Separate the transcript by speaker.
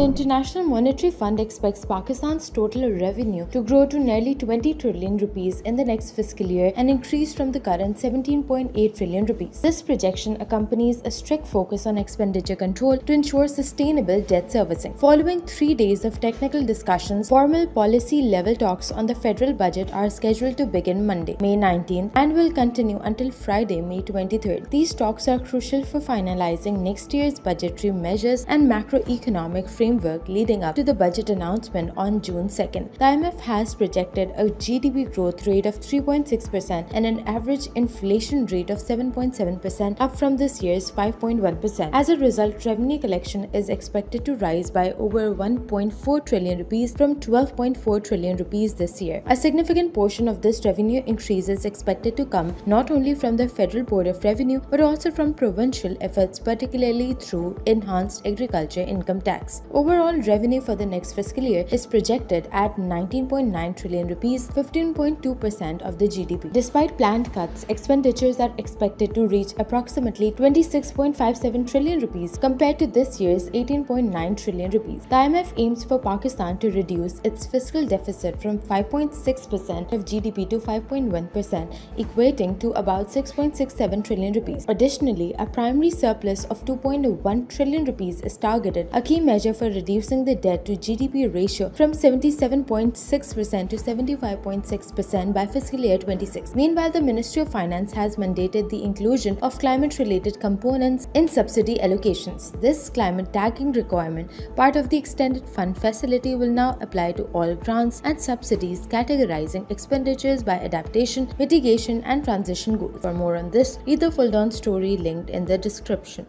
Speaker 1: The International Monetary Fund expects Pakistan's total revenue to grow to nearly 20 trillion rupees in the next fiscal year, an increase from the current 17.8 trillion rupees. This projection accompanies a strict focus on expenditure control to ensure sustainable debt servicing. Following 3 days of technical discussions, formal policy-level talks on the federal budget are scheduled to begin Monday, May 19th, and will continue until Friday, May 23rd. These talks are crucial for finalizing next year's budgetary measures and macroeconomic framework leading up to the budget announcement on June 2nd. The IMF has projected a GDP growth rate of 3.6% and an average inflation rate of 7.7%, up from this year's 5.1%. As a result, revenue collection is expected to rise by over 1.4 trillion rupees from 12.4 trillion rupees this year. A significant portion of this revenue increase is expected to come not only from the Federal Board of Revenue but also from provincial efforts, particularly through enhanced agriculture income tax. Overall revenue for the next fiscal year is projected at 19.9 trillion rupees, 15.2% of the GDP. Despite planned cuts, expenditures are expected to reach approximately 26.57 trillion rupees compared to this year's 18.9 trillion rupees. The IMF aims for Pakistan to reduce its fiscal deficit from 5.6% of GDP to 5.1%, equating to about 6.67 trillion rupees. Additionally, a primary surplus of 2.1 trillion rupees is targeted, a key measure for reducing the debt-to-GDP ratio from 77.6% to 75.6% by fiscal year 26. Meanwhile, the Ministry of Finance has mandated the inclusion of climate-related components in subsidy allocations. This climate tagging requirement, part of the extended fund facility, will now apply to all grants and subsidies, categorizing expenditures by adaptation, mitigation, and transition goals. For more on this, read the full-on story linked in the description.